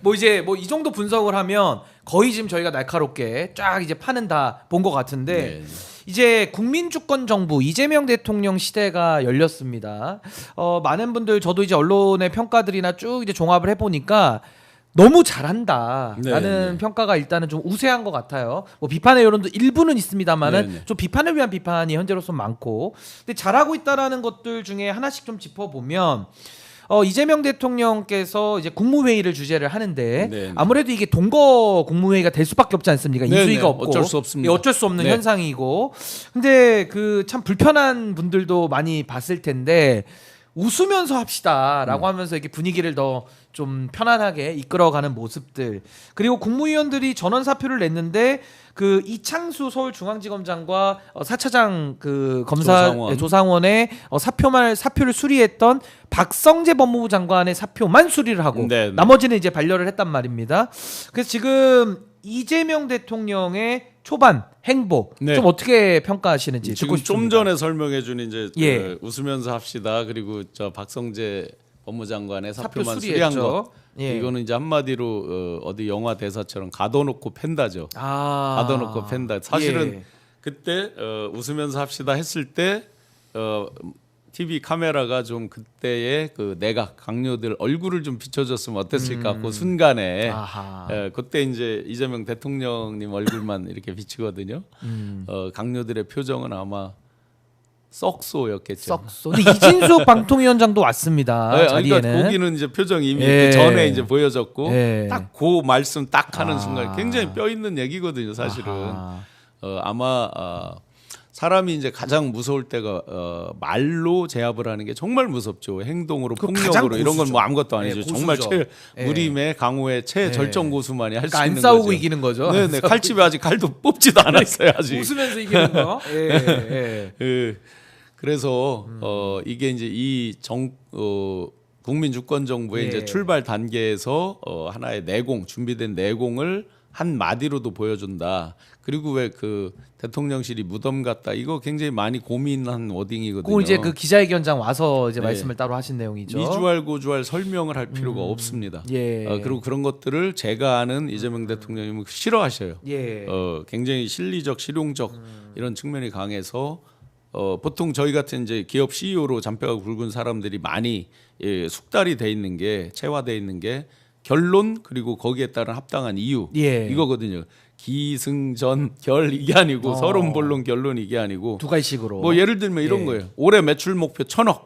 뭐 이제 뭐 이 정도 분석을 하면 거의 지금 저희가 날카롭게 쫙 이제 판은 다 본 것 같은데 이제 국민주권 정부 이재명 대통령 시대가 열렸습니다. 많은 분들 저도 이제 언론의 평가들이나 쭉 이제 종합을 해보니까 너무 잘한다라는 평가가 일단은 좀 우세한 것 같아요. 뭐 비판의 여론도 일부는 있습니다만은 좀 비판을 위한 비판이 현재로서 많고, 근데 잘하고 있다라는 것들 중에 하나씩 좀 짚어보면. 이재명 대통령께서 이제 국무회의를 주재를 하는데 아무래도 이게 동거 국무회의가 될 수밖에 없지 않습니까? 인수위가 없고 어쩔 수 없습니다. 어쩔 수 없는 현상이고, 근데 그 참 불편한 분들도 많이 봤을 텐데 웃으면서 합시다라고 하면서 이렇게 분위기를 더 좀 편안하게 이끌어가는 모습들, 그리고 국무위원들이 전원 사표를 냈는데 그 이창수 서울중앙지검장과 4차장 그 검사 조상원의 사표를 수리했던 박성재 법무부 장관의 사표만 수리를 하고 나머지는 이제 반려를 했단 말입니다. 그래서 지금 이재명 대통령의 초반 행보 좀 어떻게 평가하시는지 지금 좀 전에 설명해준 이제 웃으면서 합시다, 그리고 저 박성재 법무장관의 사표만 수리한 거, 이거는 이제 한마디로 어디 영화 대사처럼 가둬놓고 팬다죠. 가둬놓고 팬다. 사실은 그때 웃으면서 합시다 했을 때 TV 카메라가 좀 그때의 그 내각 강요들 얼굴을 좀 비춰줬으면 어땠을까. 그 순간에 그때 이제 이재명 대통령님 얼굴만 이렇게 비치거든요. 강요들의 표정은 아마 썩소였겠죠. 썩소. 근데 이진숙 방통위원장도 왔습니다. 자리에는. 그러니까 거기는 이제 표정이 이미 그 전에 이제 보여졌고 딱 그 말씀 딱 하는 순간 굉장히 뼈 있는 얘기거든요. 사실은 아마 사람이 이제 가장 무서울 때가 말로 제압을 하는 게 정말 무섭죠. 행동으로 폭력으로 이런 건 뭐 아무것도 아니죠. 정말 무림의 강호의 최절정 고수만이 할 수 있는 거죠. 안 싸우고 이기는 거죠. 네네. 칼집에 아직 칼도 뽑지도 않았어요. 아직. 웃으면서 이기는 거. 그래서 이게 이제 이 국민주권정부의 이제 출발 단계에서 하나의 내공, 준비된 내공을 한 마디로도 보여준다. 그리고 왜 그 대통령실이 무덤 같다, 이거 굉장히 많이 고민한 워딩이거든요. 그 이제 그 기자회견장 와서 이제 말씀을 따로 하신 내용이죠. 미주알 고주알 설명을 할 필요가 없습니다. 그리고 그런 것들을 제가 아는 이재명 대통령님은 싫어하셔요. 굉장히 실리적, 실용적 이런 측면이 강해서 보통 저희 같은 이제 기업 CEO로 잔뼈가 굵은 사람들이 많이 숙달이 돼 있는 게, 체화돼 있는 게 결론 그리고 거기에 따른 합당한 이유 이거거든요. 기승전결 이게 아니고 서론 본론 결론 이게 아니고 두 가지식으로. 뭐 예를 들면 이런 거예요. 올해 매출 목표 1,000억,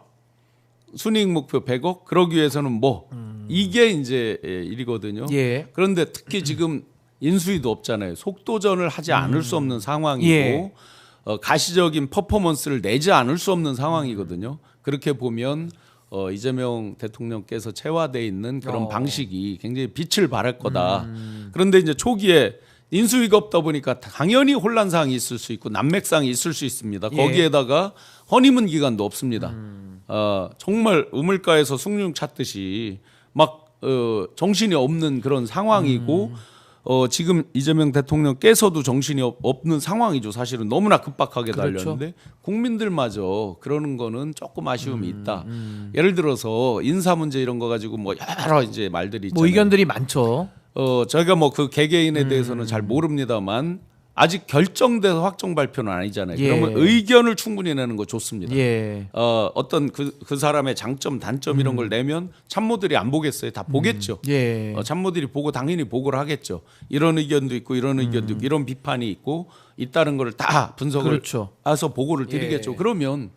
순이익 목표 100억, 그러기 위해서는 뭐 이게 이제 일이거든요. 그런데 특히 지금 인수위도 없잖아요. 속도전을 하지 않을 수 없는 상황이고 가시적인 퍼포먼스를 내지 않을 수 없는 상황이거든요. 그렇게 보면 이재명 대통령께서 체화돼 있는 그런 방식이 굉장히 빛을 발할 거다. 그런데 이제 초기에 인수위가 없다 보니까 당연히 혼란사항이 있을 수 있고 난맥상이 있을 수 있습니다. 거기에다가 허니문 기간도 없습니다. 정말 우물가에서 숭늉 찾듯이 막 정신이 없는 그런 상황이고 지금 이재명 대통령께서도 정신이 없는 상황이죠. 사실은 너무나 급박하게 달렸는데 국민들마저 그러는 거는 조금 아쉬움이 있다. 예를 들어서 인사 문제 이런 거 가지고 뭐 여러 이제 말들이 있잖아요. 뭐 의견들이 많죠. 저희가 뭐 그 개개인에 대해서는 잘 모릅니다만 아직 결정돼서 확정 발표는 아니잖아요. 그러면 의견을 충분히 내는 거 좋습니다. 어떤 그 사람의 장점, 단점 이런 걸 내면 참모들이 안 보겠어요? 다 보겠죠. 참모들이 보고 당연히 보고를 하겠죠. 이런 의견도 있고 이런 의견도 있고 이런 비판이 있고 있다는 걸 다 분석을 해서 보고를 드리겠죠. 그러면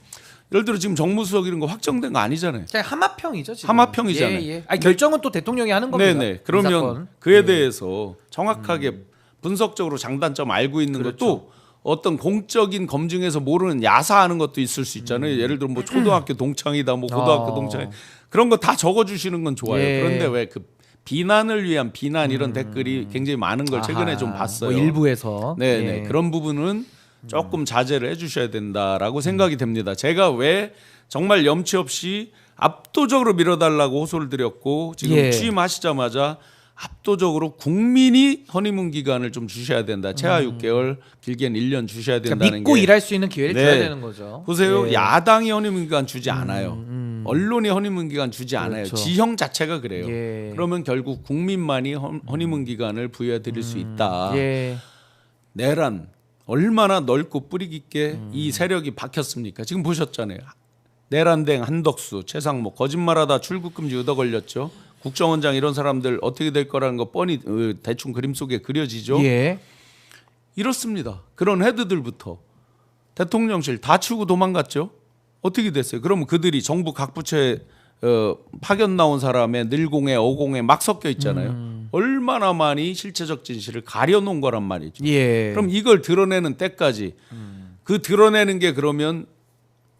예를 들어 지금 정무수석 이런 거 확정된 거 아니잖아요. 그냥 함합형이죠. 지금. 함합형이잖아요. 아니, 결정은 또 대통령이 하는 겁니다. 그러면 인사권. 그에 대해서 정확하게 분석적으로 장단점 알고 있는 것도 어떤 공적인 검증에서 모르는 야사하는 것도 있을 수 있잖아요. 예를 들어 뭐 초등학교 동창이다, 뭐 고등학교 동창, 그런 거 다 적어주시는 건 좋아요. 그런데 왜 그 비난을 위한 비난 이런 댓글이 굉장히 많은 걸 최근에 좀 봤어요. 뭐 일부에서. 그런 부분은 조금 자제를 해주셔야 된다라고 생각이 됩니다. 제가 왜 정말 염치 없이 압도적으로 밀어달라고 호소를 드렸고 지금 취임하시자마자 압도적으로 국민이 허니문 기간을 좀 주셔야 된다. 최하 6개월, 길게는 1년 주셔야 된다는 그러니까 믿고 게. 일할 수 있는 기회를 줘야 되는 거죠. 보세요. 야당이 허니문 기간 주지 않아요. 언론이 허니문 기간 주지 않아요. 그렇죠. 지형 자체가 그래요. 예. 그러면 결국 국민만이 허니문 기간을 부여해 드릴 수 있다. 예. 내란 얼마나 넓고 뿌리 깊게 이 세력이 박혔습니까? 지금 보셨잖아요. 내란댕 한덕수, 최상목 거짓말하다 출국금지 얻어 걸렸죠. 국정원장 이런 사람들 어떻게 될 거라는 거 뻔히 대충 그림 속에 그려지죠. 예. 이렇습니다. 그런 헤드들부터 대통령실 다 치우고 도망갔죠. 어떻게 됐어요? 그러면 그들이 정부 각 부처에 파견 나온 사람의 늘공에 어공에 막 섞여 있잖아요. 얼마나 많이 실체적 진실을 가려놓은 거란 말이죠. 예. 그럼 이걸 드러내는 때까지 그 드러내는 게 그러면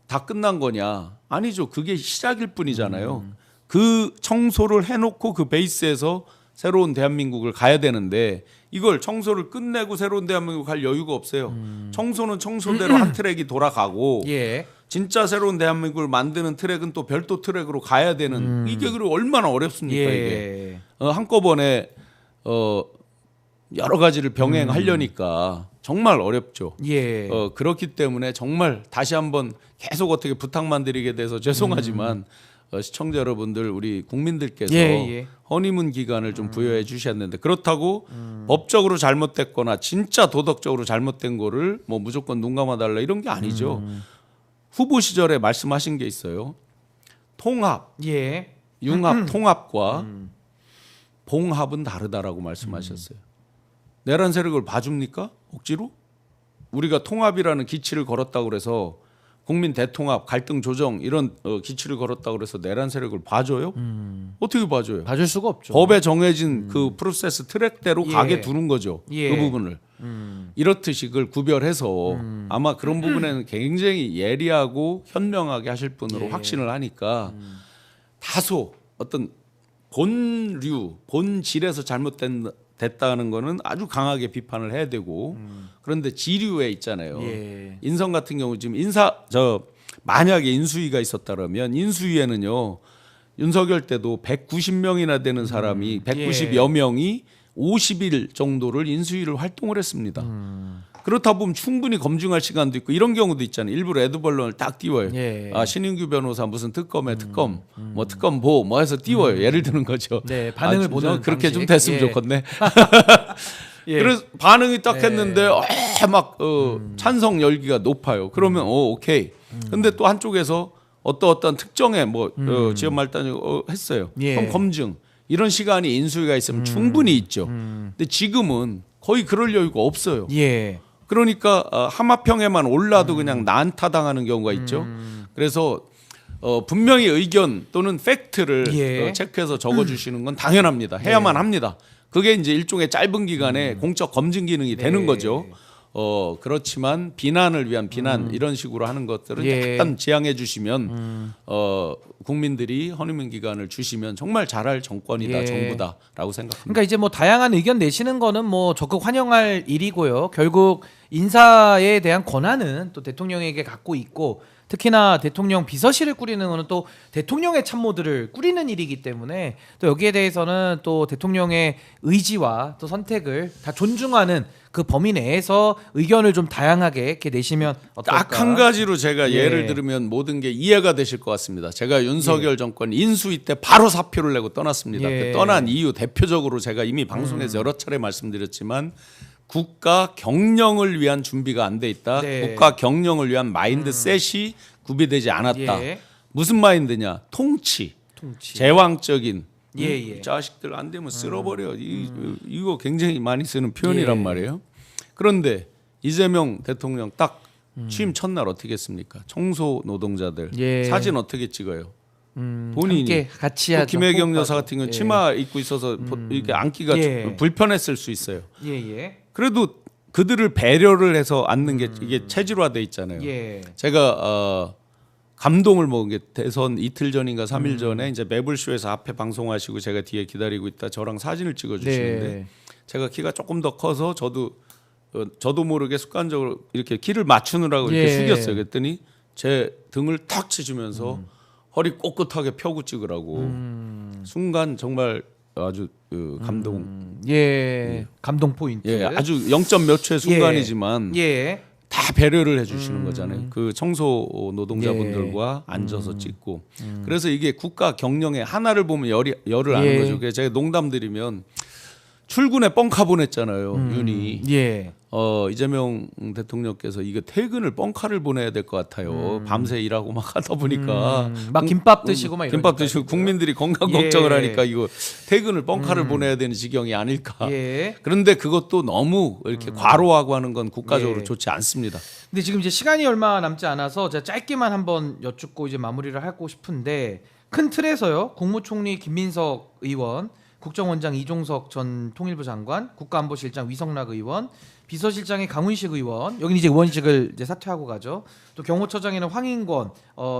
다 끝난 거냐? 아니죠. 그게 시작일 뿐이잖아요. 그 청소를 해놓고 그 베이스에서 새로운 대한민국을 가야 되는데 이걸 청소를 끝내고 새로운 대한민국 갈 여유가 없어요. 청소는 청소대로 한 트랙이 돌아가고 예. 진짜 새로운 대한민국을 만드는 트랙은 또 별도 트랙으로 가야 되는 이게 그리고 얼마나 어렵습니까 예. 이게 한꺼번에 여러 가지를 병행하려니까 정말 어렵죠. 예. 그렇기 때문에 정말 다시 한번 계속 어떻게 부탁만 드리게 돼서 죄송하지만 시청자 여러분들 우리 국민들께서 예. 허니문 기간을 좀 부여해 주셨는데 그렇다고 법적으로 잘못됐거나 진짜 도덕적으로 잘못된 거를 뭐 무조건 눈 감아달라 이런 게 아니죠. 후보 시절에 말씀하신 게 있어요. 통합, 예. 융합, 통합과 봉합은 다르다라고 말씀하셨어요. 내란 세력을 봐줍니까? 억지로? 우리가 통합이라는 기치를 걸었다고 그래서 국민 대통합, 갈등 조정 이런 기치를 걸었다고 그래서 내란 세력을 봐줘요? 어떻게 봐줘요? 봐줄 수가 없죠. 법에 정해진 그 프로세스 트랙대로 예. 가게 두는 거죠. 예. 그 부분을. 이렇듯이 그걸 구별해서 아마 그런 부분에는 굉장히 예리하고 현명하게 하실 분으로 예. 확신을 하니까 다소 어떤 본류, 본질에서 됐다는 거는 아주 강하게 비판을 해야 되고 그런데 지류에 있잖아요. 예. 인선 같은 경우 지금 만약에 인수위가 있었다면 인수위에는요. 윤석열 때도 190명이나 되는 사람이 190여 명이 50일 정도를 인수위를 활동을 했습니다. 그렇다 보면 충분히 검증할 시간도 있고 이런 경우도 있잖아요. 일부러 애드벌론을 딱 띄워요. 예. 신인규 변호사 무슨 특검에 특검, 뭐 특검보 뭐 해서 띄워요. 예를 드는 거죠. 네, 반응을 보는 그렇게 방식. 좀 됐으면 예. 좋겠네. 예. 그래서 반응이 딱 했는데 막 찬성 열기가 높아요. 그러면 오케이. 근데 또 한쪽에서 어떤 특정의 뭐 지역 말단이 했어요. 예. 그럼 검증 이런 시간이 인수위가 있으면 충분히 있죠. 근데 지금은 거의 그럴 여유가 없어요. 예. 그러니까 하마평에만 올라도 그냥 난타당하는 경우가 있죠. 그래서 분명히 의견 또는 팩트를 예. 체크해서 적어주시는 건 당연합니다. 해야만 합니다. 그게 이제 일종의 짧은 기간에 공적 검증 기능이 되는 거죠. 그렇지만 비난을 위한 비난 이런 식으로 하는 것들은 예. 약간 지양해 주시면 국민들이 허니문 기간을 주시면 정말 잘할 정권이다, 예. 정부다라고 생각합니다. 그러니까 이제 뭐 다양한 의견 내시는 거는 뭐 적극 환영할 일이고요. 결국 인사에 대한 권한은 또 대통령에게 갖고 있고 특히나 대통령 비서실을 꾸리는 거는 또 대통령의 참모들을 꾸리는 일이기 때문에 또 여기에 대해서는 또 대통령의 의지와 또 선택을 다 존중하는 그 범위 내에서 의견을 좀 다양하게 이렇게 내시면 어떨까? 딱 한 가지로 제가 예. 예를 들으면 모든 게 이해가 되실 것 같습니다. 제가 윤석열 정권 인수위 때 바로 사표를 내고 떠났습니다. 예. 그 떠난 이유 대표적으로 제가 이미 방송에서 여러 차례 말씀드렸지만 국가 경영을 위한 준비가 안 돼 있다. 네. 국가 경영을 위한 마인드셋이 구비되지 않았다. 예. 무슨 마인드냐? 통치. 제왕적인 예. 이 자식들 안 되면 쓸어버려. 이거 굉장히 많이 쓰는 표현이란 예. 말이에요. 그런데 이재명 대통령 딱 취임 첫날 어떻게 했습니까? 청소 노동자들 예. 사진 어떻게 찍어요? 본인이 함께 같이 또 하죠. 김혜경 호흡하죠. 여사 같은 경우는 예. 치마 입고 있어서 이렇게 앉기가 예. 불편했을 수 있어요. 예. 그래도 그들을 배려를 해서 앉는 게 이게 체질화돼 있잖아요. 예. 제가 감동을 먹은 게 대선 이틀 전인가 3일 전에 이제 매불쇼에서 앞에 방송하시고 제가 뒤에 기다리고 있다 저랑 사진을 찍어주시는데 네. 제가 키가 조금 더 커서 저도 모르게 습관적으로 이렇게 키를 맞추느라고 이렇게 예. 숙였어요. 그랬더니 제 등을 탁 치주면서 허리 꼿꼿하게 펴고 찍으라고 순간 정말 아주 감동. 예. 감동 포인트. 예, 아주 0점 몇 초의 순간이지만 예. 다 다 배려를 해주시는 거잖아요. 그 청소 노동자분들과 앉아서 찍고. 그래서 이게 국가 경영에 하나를 보면 열을 아는 거죠. 그래서 제가 농담드리면 출근에 뻥카 보냈잖아요. 윤이. 이재명 대통령께서 이게 퇴근을 뻥카를 보내야 될 것 같아요. 밤새 일하고 막 하다 보니까 막 김밥 드시고 막 김밥 드시고 국민들이 건강 걱정을 하니까 이거 퇴근을 뻥카를 보내야 되는 지경이 아닐까. 그런데 그것도 너무 이렇게 과로하고 하는 건 국가적으로 좋지 않습니다. 근데 지금 이제 시간이 얼마 남지 않아서 제가 짧게만 한번 여쭙고 이제 마무리를 하고 싶은데 큰 틀에서요. 국무총리 김민석 의원, 국정원장 이종석 전 통일부 장관, 국가안보실장 위성락 의원, 비서실장의 강훈식 의원, 여기는 이제 의원직을 이제 사퇴하고 가죠. 또 경호처장에는 황인권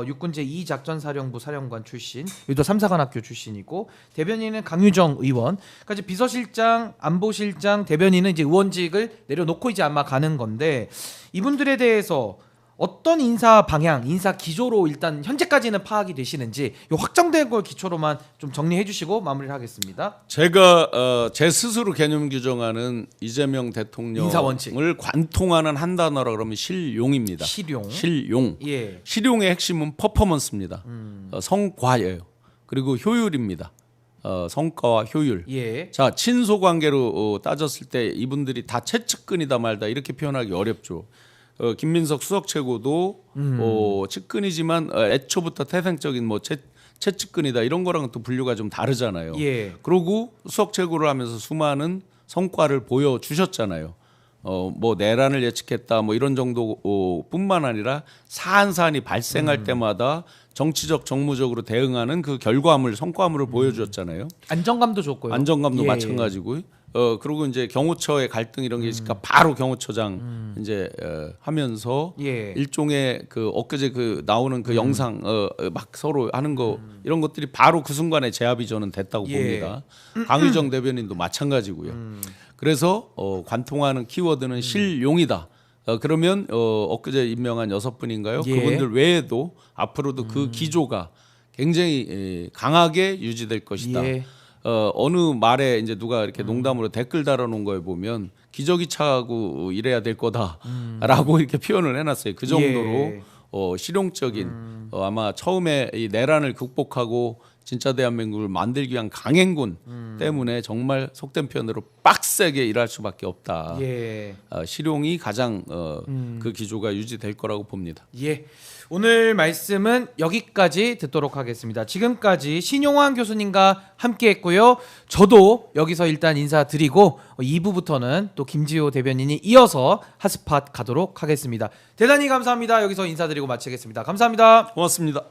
육군제 2작전사령부 사령관 출신, 여기도 3사관학교 출신이고, 대변인은 강유정 의원. 그러니까 이제 비서실장, 안보실장, 대변인은 이제 의원직을 내려놓고 이제 아마 가는 건데, 이분들에 대해서 어떤 인사 방향, 인사 기조로 일단 현재까지는 파악이 되시는지 이 확정된 걸 기초로만 좀 정리해 주시고 마무리를 하겠습니다. 제가 제 스스로 개념 규정하는 이재명 대통령을 인사 원칙. 관통하는 한 단어라 그러면 실용입니다. 실용. 실용의 핵심은 퍼포먼스입니다. 성과예요. 그리고 효율입니다. 성과와 효율. 자, 친소 관계로 따졌을 때 이분들이 다 최측근이다 말다 이렇게 표현하기 어렵죠. 김민석 수석 최고도 측근이지만 애초부터 태생적인 뭐 최측근이다 이런 거랑은 또 분류가 좀 다르잖아요. 그리고 수석 최고를 하면서 수많은 성과를 보여주셨잖아요. 뭐 내란을 예측했다 뭐 이런 정도 뿐만 아니라 사안이 발생할 때마다 정치적 정무적으로 대응하는 그 결과물 성과물을 보여주었잖아요. 안정감도 좋고요. 안정감도 마찬가지고. 그리고 이제 경호처의 갈등 이런 게 있으니까 바로 경호처장 이제 하면서 일종의 그 엊그제 그 나오는 그 영상 막 서로 하는 거 이런 것들이 바로 그 순간에 제압이 저는 됐다고 봅니다. 강유정 대변인도 마찬가지고요. 그래서 관통하는 키워드는 실용이다. 그러면 엊그제 임명한 6분인가요? 그분들 외에도 앞으로도 그 기조가 굉장히 강하게 유지될 것이다. 어느 말에 이제 누가 이렇게 농담으로 댓글 달아놓은 거에 보면 기저귀 차고 이래야 될 거다라고 이렇게 표현을 해놨어요. 그 정도로 실용적인 아마 처음에 이 내란을 극복하고 진짜 대한민국을 만들기 위한 강행군 때문에 정말 속된 표현으로 빡세게 일할 수밖에 없다. 실용이 가장 그 기조가 유지될 거라고 봅니다. 오늘 말씀은 여기까지 듣도록 하겠습니다. 지금까지 신용환 교수님과 함께했고요. 저도 여기서 일단 인사드리고 2부부터는 또 김지호 대변인이 이어서 핫스팟 가도록 하겠습니다. 대단히 감사합니다. 여기서 인사드리고 마치겠습니다. 감사합니다. 고맙습니다.